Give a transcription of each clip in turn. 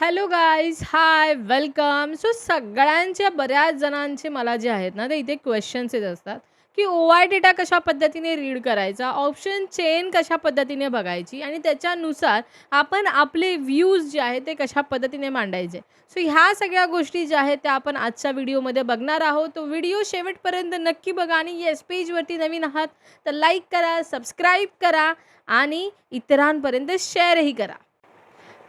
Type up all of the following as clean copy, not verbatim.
Hello guys, हाय, welcome. So सगळ्यांच्या बऱ्याच जणांचे मला जे आहेत ना, ते इथे क्वेश्चन्स येत असतात, की ओ-आय डेटा कशा पद्धतीने रीड करायचा, ऑप्शन चेन कशा पद्धतीने बघायची आणि त्याच्यानुसार आपण आपले व्ह्यूज जे आहेत ते कशा पद्धतीने मांडायचे. सो ह्या सगळ्या गोष्टी ज्या आहेत त्या आपण आजच्या व्हिडिओमध्ये बघणार आहोत. तो व्हिडिओ शेवटपर्यंत नक्की बघा आणि येस, पेजवरती नवीन आहात तर लाईक करा, सबस्क्राईब करा आणि इतरांपर्यंत शेअरही करा.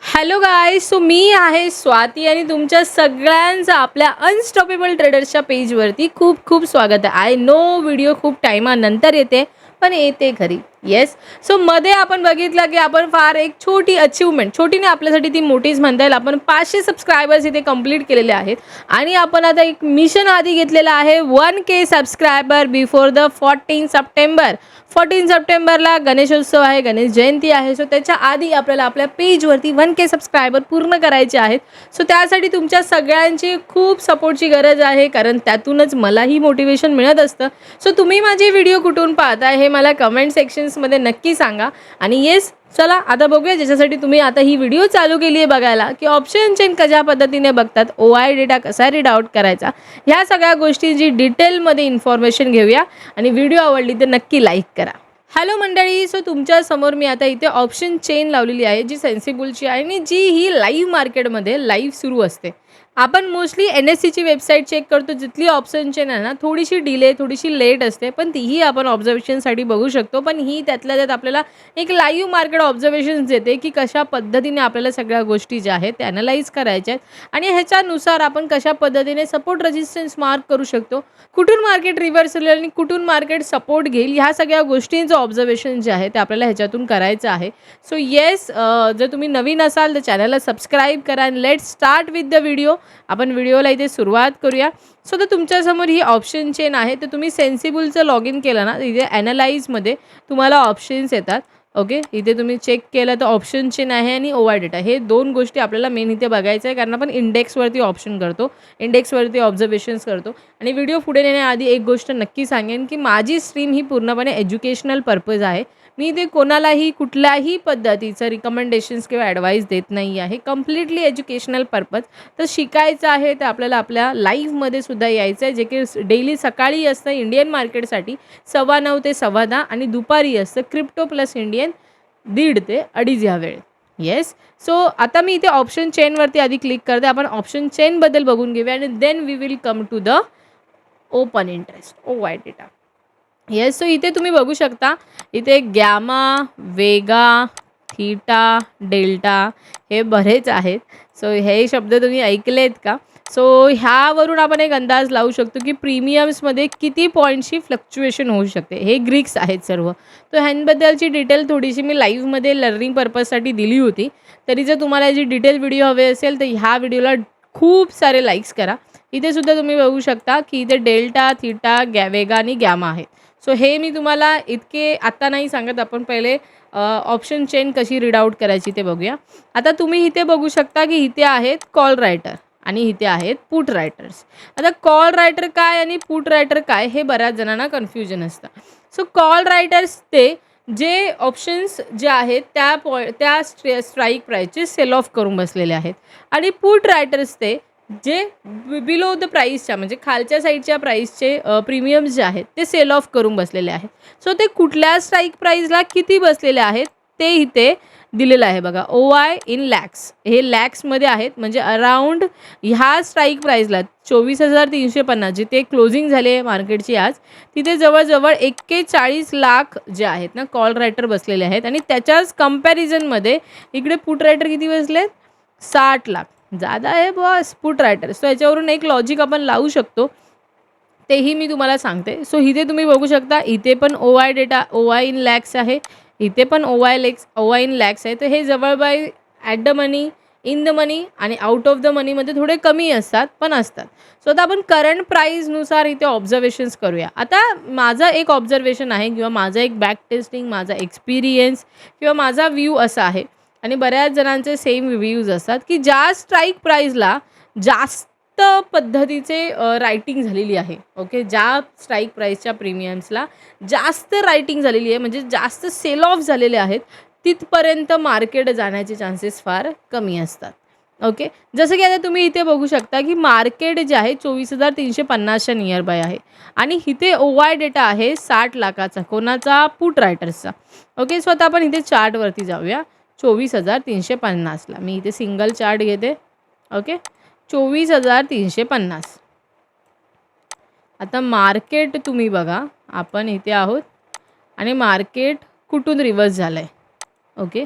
हॅलो गाईज, सो मी आहे स्वाती आणि तुमच्या सगळ्यांचं आपल्या अनस्टॉपेबल ट्रेडर्सच्या पेजवरती खूप खूप स्वागत आहे. आय नो व्हिडिओ खूप टायमानंतर येते, पण येते खरी. येस, सो मध्ये आपण बघितलं की आपण फार एक छोटी अचीवमेंट, छोटी नाही आपल्यासाठी ती मोठीच म्हणता येईल, आपण 500 सबस्क्रायबर्स इथे कंप्लीट केलेले आहेत आणि आपण आता एक मिशन आधी घेतलेलं आहे 1K subscriber before the 14 September. 14 सप्टेंबरला गणेशोत्सव आहे, गणेश जयंती आहे. सो त्याच्या आधी आपल्याला आपल्या पेजवरती 1K सबस्क्रायबर पूर्ण करायचे आहेत. सो त्यासाठी तुमच्या सगळ्यांची खूप सपोर्टची गरज आहे, कारण त्यातूनच मलाही मोटिवेशन मिळत असतं. सो तुम्ही माझे व्हिडिओ कुठून पाहताय हे मला कमेंट सेक्शन्समध्ये नक्की सांगा. आणि येस, चला आता बघूया ज्याच्यासाठी तुम्ही आता ही व्हिडिओ चालू केली आहे बघायला, की ऑप्शन चेन कशा पद्धतीने बघतात, ओ-आय डेटा कसा रीड आउट करायचा, ह्या सगळ्या गोष्टींची डिटेलमध्ये इन्फॉर्मेशन घेऊया. आणि व्हिडिओ आवडली तर नक्की लाईक करा. हॅलो मंडळी, सो तुमच्यासमोर मी आता इथे ऑप्शन चेन लावलेली आहे, जी सेन्सिबलची आहे आणि जी ही लाईव्ह मार्केटमध्ये लाईव्ह सुरू असते. आपण मोस्टली NSEची वेबसाईट चेक करतो, जिथली ऑप्शन चेन आहे ना थोडीशी डिले, थोडीशी लेट असते, पण तीही आपण ऑब्झर्वेशनसाठी बघू शकतो. पण ही त्यातल्या त्यात आपल्याला एक लाईव्ह मार्केट ऑब्झर्वेशन्स देते, की कशा पद्धतीने आपल्याला सगळ्या गोष्टी ज्या आहेत त्या ॲनलाईज करायच्या आहेत आणि ह्याच्यानुसार आपण कशा पद्धतीने सपोर्ट रेजिस्टन्स मार्क करू शकतो, कुठून मार्केट रिव्हर्सल आणि कुठून मार्केट सपोर्ट घेईल, ह्या सगळ्या गोष्टींचं ऑब्झर्वेशन जे आहे ते आपल्याला ह्याच्यातून करायचं आहे. सो येस, जर तुम्ही नवीन असाल तर चॅनलला सबस्क्राईब करा आणि let's start with the video. आपण व्हिडिओला इथे सुरुवात करूया. सो तर तुमच्यासमोर ही ऑप्शन चेन आहे, तर तुम्ही सेन्सिबलचं लॉग इन केलं ना, इथे ॲनालाईजमध्ये तुम्हाला ऑप्शन्स येतात. ओके, इथे तुम्ही चेक केलं तर ऑप्शन चेन आहे आणि ओ-आय डेटा, हे दोन गोष्टी आपल्याला मेन इथे बघायचं आहे, कारण आपण इंडेक्सवरती ऑप्शन करतो, इंडेक्सवरती ऑब्झर्वेशन्स करतो. आणि व्हिडिओ पुढे नेण्याआधी एक गोष्ट नक्की सांगेन, की माझी स्ट्रीम ही पूर्णपणे एज्युकेशनल पर्पज आहे. मी ते कोणालाही कुठल्याही पद्धतीचं रिकमेंडेशन्स किंवा ॲडवाईस देत नाही आहे. Completely educational purpose. तर शिकायचं आहे तर आपल्याला आपल्या लाईव्हमध्ये सुद्धा यायचं आहे, जे की डेली सकाळी असतं इंडियन मार्केटसाठी 9:15 ते 10:15 आणि दुपारी असतं क्रिप्टो प्लस इंडियन 1:30 ते 2:30 ह्या वेळेत. येस, सो आता मी इथे ऑप्शन चेनवरती आधी क्लिक करते. आपण ऑप्शन चेनबद्दल बघून घेऊया आणि then we will come to the open interest, O I data. Yes, so इथे तुम्ही बघू शकता, इथे गॅमा, वेगा, थीटा, डेल्टा हे बरेच आहेत. सो हे शब्द तुम्ही ऐकलेत का? सो ह्यावरून आपण एक अंदाज लावू शकतो, की प्रीमियम्समध्ये किती पॉईंट्सची फ्लक्च्युएशन होऊ शकते. हे ग्रीक्स आहेत सर्व. तर ह्यांबद्दलची डिटेल थोडीशी मी लाईव्हमध्ये लर्निंग पर्पजसाठी दिली होती. तरी जर तुम्हाला याची डिटेल व्हिडिओ हवे असेल तर ह्या व्हिडिओला खूप सारे लाईक्स करा. इथे सुद्धा तुम्ही बघू शकता, की इथे डेल्टा, थीटा, वेगा आणि गॅमा आहेत. सो हे मी तुम्हाला इतके आत्ता नाही सांगत, आपण पहिले ऑप्शन चेन कशी रीड आउट करायची ते बघूया. आता तुम्ही इथे बघू शकता, की इथे आहेत कॉल रायटर आणि इथे आहेत पुट रायटर्स. आता कॉल रायटर काय आणि पुट रायटर काय हे बऱ्याच जणांना कन्फ्युजन असतं. सो कॉल रायटर्स ते जे ऑप्शन्स जे आहेत त्या स्ट्राईक प्राईसचे सेल ऑफ करून बसलेले आहेत आणि पुट रायटर्स ते जे बिलो द प्राईसच्या म्हणजे खालच्या साईडच्या प्राईसचे प्रीमियम्स जे आहेत ते सेल ऑफ करून बसलेले आहेत. सो ते कुठल्या स्ट्राईक प्राईसला किती बसलेले आहेत ते इथे दिलेलं आहे बघा. ओ-आय इन लॅक्स, हे लॅक्समध्ये आहेत, म्हणजे अराऊंड ह्या स्ट्राईक प्राईसला 24,350 जिथे क्लोजिंग झाली आहे मार्केटची आज, तिथे जवळजवळ 41 लाख जे आहेत ना कॉल रायटर बसलेले आहेत. आणि त्याच्याच कंपॅरिझनमध्ये इकडे पुट रायटर किती बसलेत? 60 लाख. जादा आहे बॉस पुट रायटर. सो याच्यावरून एक लॉजिक आपण लावू शकतो, तेही मी तुम्हाला सांगते. सो इथे तुम्ही बघू शकता, इथे पण ओ-आय डेटा, ओ-आय इन लॅक्स आहे, इथे पण ओ-आय इन लॅक्स आहे. तर हे जवळपास at the money, in the money आणि आउट ऑफ द मनीमध्ये थोडे कमी असतात, पण असतात. सो आता आपण करंट प्राईजनुसार इथे ऑब्झर्वेशन्स करूया. आता माझं एक ऑब्झर्वेशन आहे किंवा माझं एक बॅक टेस्टिंग, माझा एक्सपिरियन्स किंवा माझा व्ह्यू असा आहे आणि बऱ्याच जणांचे सेम व्ह्यूज असतात, की ज्या स्ट्राईक प्राईजला जास्त पद्धतीचे रायटिंग झालेली आहे, ओके, ज्या स्ट्राईक प्राईसच्या प्रीमियम्सला जास्त रायटिंग झालेली आहे, म्हणजे जास्त सेल ऑफ झालेले आहेत, तिथपर्यंत मार्केट जाण्याचे चान्सेस फार कमी असतात. ओके. जसं की आता तुम्ही इथे बघू शकता, की मार्केट जे आहे 24,350च्या नियर बाय आहे आणि इथे OI डेटा आहे 60,00,000चा. कोणाचा? पुट रायटर्सचा. ओके. सो आता आपण इथे चार्टवरती जाऊया. 24,350ला. मी इथे सिंगल चार्ट घेते. ओके. 24,350. आता मार्केट तुम्ही बघा, आपण इथे आहोत आणि मार्केट कुठून रिव्हर्स झालं आहे. ओके.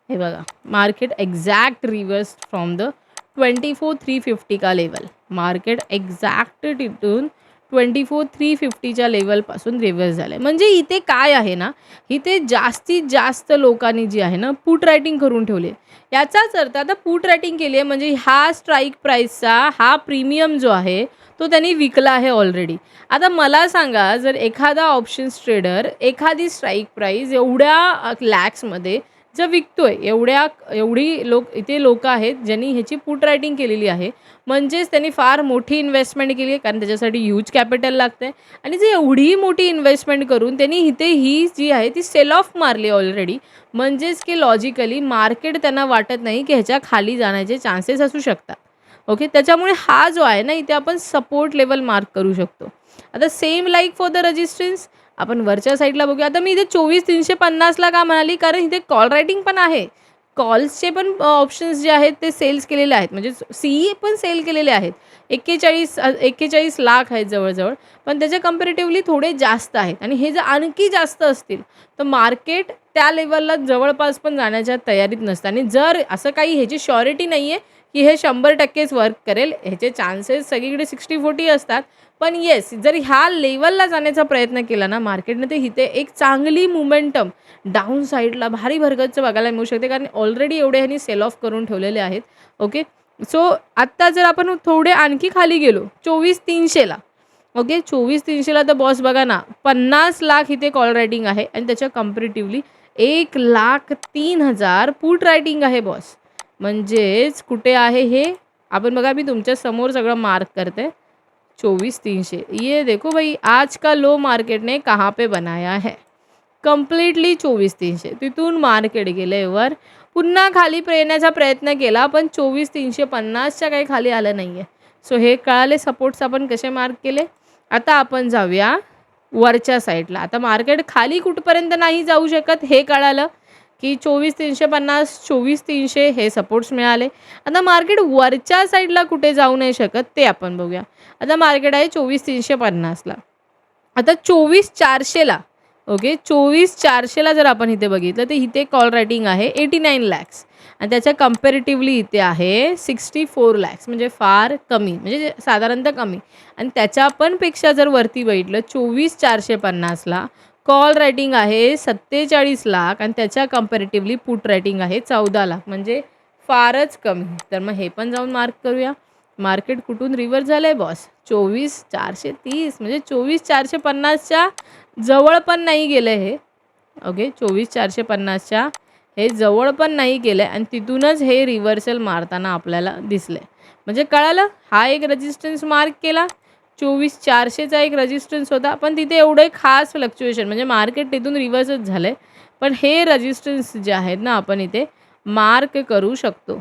हे बघा, market exact reverse from the 24,350 का लेवल. मार्केट एक्झॅक्ट तिथून 24,350च्या लेवलपासून रिव्हर्स झालं आहे. म्हणजे इथे काय आहे ना, इथे जास्तीत जास्त लोकांनी जी आहे ना पुट रायटिंग करून ठेवली आहे. याचाच अर्थ आता पुट रायटिंग केली आहे म्हणजे हा स्ट्राईक प्राईसचा हा प्रीमियम जो आहे तो त्यांनी विकला आहे ऑलरेडी. आता मला सांगा, जर एखादा ऑप्शन्स ट्रेडर एखादी स्ट्राईक प्राईस एवढ्या लॅक्समध्ये जर विकतोय, एवढी इथे लोकं आहेत ज्यांनी ह्याची पुट रायटिंग केलेली आहे, म्हणजेच त्यांनी फार मोठी इन्व्हेस्टमेंट केली आहे, कारण त्याच्यासाठी ह्यूज कॅपिटल लागतं आहे आणि जे एवढी मोठी इन्व्हेस्टमेंट करून त्यांनी इथे ही जी आहे ती सेल ऑफ मारली ऑलरेडी. म्हणजेच की लॉजिकली मार्केट त्यांना वाटत नाही की ह्याच्या खाली जाण्याचे चान्सेस असू शकतात. ओके. त्याच्यामुळे हा जो आहे ना, इथे आपण सपोर्ट लेवल मार्क करू शकतो. आता same like for the resistance आपण वरच्या साईडला बघूया. आता मी इथे 24,350ला का म्हणाली, कारण इथे कॉल रायटिंग पण आहे. कॉल्सचे पण ऑप्शन्स जे आहेत ते सेल्स केलेले आहेत, म्हणजे CE पण सेल केलेले आहेत. 41 लाख आहेत जवळ-जवळ, पण त्याच्या कंपॅरेटिव्हली थोडे जास्त आहेत आणि हे जर आणखी जास्त असतील तर मार्केट त्या लेवलला जवळपास पण जाण्याच्या तयारीत नसतं आणि जर असं काही ह्याची श्युरिटी नाही आहे की हे 100%च वर्क करेल. ह्याचे चान्सेस सगळीकडे 60-40 असतात. पण येस, जर ह्या लेवलला जाण्याचा प्रयत्न केला ना मार्केटने, तर इथे एक चांगली मोमेंटम डाऊन साईडला भारी भरगतचं बघायला मिळू शकते, कारण ऑलरेडी एवढे ह्यांनी सेल ऑफ करून ठेवलेले आहेत. ओके. सो आत्ता जर आपण थोडे आणखी खाली गेलो 24,300ला. ओके. 24,300ला तर बॉस बघा ना, 50 लाख इथे कॉल रायटिंग आहे आणि त्याच्या कंपॅरेटिव्हली 1,03,000 पुट रायटिंग आहे बॉस. म्हणजेच कुठे आहे हे आपण बघा, मी तुमच्या समोर सगळं मार्क करते. 24,300 ये देखो भाई, आज का लो मार्केट ने कहाँ पे बनाया है. कम्प्लिटली 24,300 तिथून मार्केट गेले वर, पुन्हा खाली येण्याचा प्रयत्न केला, पण 24,350च्या काही खाली आलं नाही आहे. सो हे कळाले सपोर्ट्स आपण कसे मार्क केले. आता आपण जाऊया वरच्या साईडला. आता मार्केट खाली कुठपर्यंत नाही जाऊ शकत हे कळालं, की 24,350 24,300 हे सपोर्ट्स मिळाले. आता मार्केट वरच्या साईडला कुठे जाऊ नाही शकत ते आपण बघूया. आता मार्केट आहे 24,350ला. आता 24,400ला. ओके. 24,400ला जर आपण इथे बघितलं तर इथे कॉल रायटिंग आहे 89 लॅक्स आणि त्याच्या कंपॅरेटिव्हली इथे आहे 64 लॅक्स, म्हणजे फार कमी, म्हणजे साधारणतः कमी. आणि त्याच्या पण पेक्षा जर वरती बघितलं 24,450ला कॉल रायटिंग आहे 47 लाख आणि त्याच्या कंपॅरेटिव्हली पुट रायटिंग आहे 14 लाख, म्हणजे फारच कमी. तर मग हे पण जाऊन मार्क करूया. मार्केट कुठून रिव्हर्स झालं आहे बॉस. 24,430 म्हणजे 24,450च्या जवळ पण नाही गेलं हे. ओके. 24,450च्या हे जवळ पण नाही गेलं आहे आणि तिथूनच हे रिव्हर्सल मारताना आपल्याला दिसलं आहे. म्हणजे कळालं, हा एक रेजिस्टन्स मार्क केला. 24,400चा एक रेजिस्टन्स होता, पण तिथे एवढे खास फ्लक्च्युएशन, म्हणजे मार्केट तिथून रिव्हर्सच झालं आहे. पण हे रेजिस्टन्स जे आहेत ना आपण इथे मार्क करू शकतो.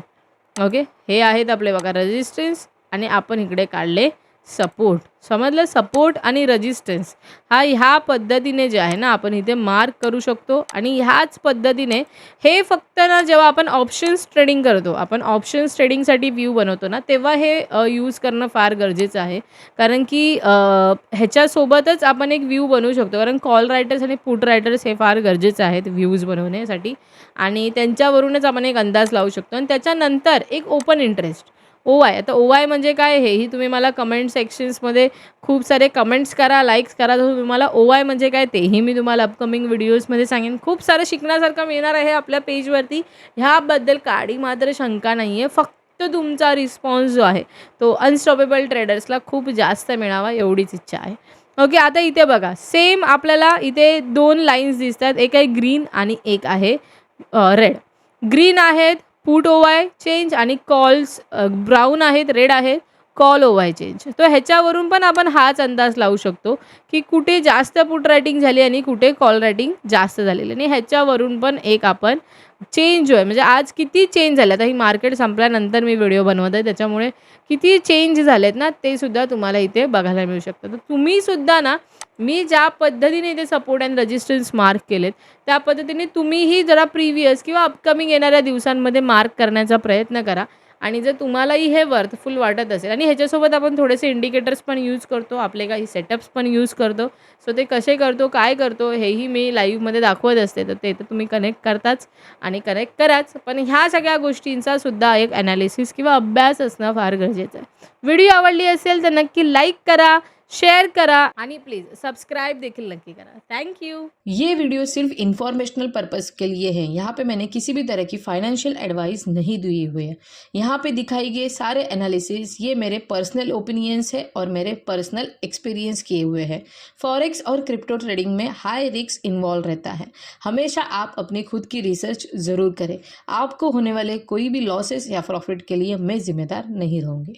ओके. हे आहेत आपले बघा रेजिस्टन्स आणि आपण इकडे काढले सपोर्ट. समजलं. सपोर्ट आणि रेजिस्टन्स ह्या पद्धतीने जे आहे ना आपण इथे मार्क करू शकतो आणि ह्याच पद्धतीने हे फक्त ना जेव्हा आपण ऑप्शन्स ट्रेडिंग करतो, आपण ऑप्शन्स ट्रेडिंगसाठी व्ह्यू बनवतो ना, तेव्हा हे यूज करणं फार गरजेचं आहे. कारण की ह्याच्यासोबतच आपण एक व्ह्यू बनवू शकतो, कारण कॉल रायटर्स आणि पुट रायटर्स हे फार गरजेचं आहेत व्ह्यूज बनवण्यासाठी आणि त्यांच्यावरूनच आपण एक अंदाज लावू शकतो. आणि त्याच्यानंतर एक ओपन इंटरेस्ट OI. आता OI म्हणजे काय हेही तुम्ही मला कमेंट सेक्शन्समध्ये खूप सारे कमेंट्स करा, लाईक्स करा. तर तुम्हाला OI म्हणजे काय तेही मी तुम्हाला अपकमिंग व्हिडिओजमध्ये सांगेन. खूप सारं शिकण्यासारखं मिळणार आहे आपल्या पेजवरती. ह्याबद्दल काडी मात्र शंका नाही आहे. फक्त तुमचा रिस्पॉन्स जो आहे तो अनस्टॉपेबल ट्रेडर्सला खूप जास्त मिळावा एवढीच इच्छा आहे. ओके. आता इथे बघा, सेम आपल्याला इथे 2 लाईन्स दिसतात. एक आहे ग्रीन आणि एक आहे रेड. ग्रीन आहेत पुट OI चेंज आणि कॉल्स ब्राऊन आहेत, रेड आहेत कॉल ओवाय चेंज. तर ह्याच्यावरून पण आपण हाच अंदाज लावू शकतो, की कुठे जास्त पुट रायटिंग झाली आणि कुठे कॉल रायटिंग जास्त झालेली आणि ह्याच्यावरून पण एक आपण चेंज जो आहे म्हणजे आज किती चेंज झाले. आता ही मार्केट संपल्यानंतर मी व्हिडिओ बनवत आहे त्याच्यामुळे किती चेंज झालेत ना, ते सुद्धा तुम्हाला इथे बघायला मिळू शकतं. तर तुम्ही सुद्धा ना, मी ज्या पद्धतीने इथे सपोर्ट अँड रेजिस्टन्स मार्क केलेत, त्या पद्धतीने तुम्हीही जरा प्रिव्हियस किंवा अपकमिंग येणाऱ्या दिवसांमध्ये मार्क करण्याचा प्रयत्न करा. आणि जर तुम्हालाही हे वर्थफुल वाटत असेल आणि ह्याच्यासोबत आपण थोडेसे इंडिकेटर्स पण यूज करतो, आपले काही सेटअप्स पण यूज करतो. सो ते कसे करतो, काय करतो हेही मी लाईव्हमध्ये दाखवत असते. तर ते तर तुम्ही कनेक्ट करताच आणि कनेक्ट कराच. पण ह्या सगळ्या गोष्टींचा सुद्धा एक ॲनालिसिस किंवा अभ्यास असणं फार गरजेचं आहे. व्हिडिओ आवडली असेल तर नक्की लाईक करा, शेअर करा आणि प्लीज सबस्क्राइब देखील नक्की करा. Thank you. ये वीडियो सिर्फ इंफॉर्मेशनल पर्पस के लिए है। यहाँ पे मैंने किसी भी तरह की फाइनेंशियल एडवाइस नहीं दी हुई है। यहाँ पे दिखाई गए सारे एनालिसिस ये मेरे पर्सनल ओपिनियंस है और मेरे पर्सनल एक्सपीरियंस किए हुए हैं। फॉरेक्स और क्रिप्टो ट्रेडिंग में हाई रिस्क इन्वॉल्व रहता है। हमेशा आप अपनी खुद की रिसर्च ज़रूर करें। आपको होने वाले कोई भी लॉसेस या प्रॉफिट के लिए मैं जिम्मेदार नहीं रहूँगी।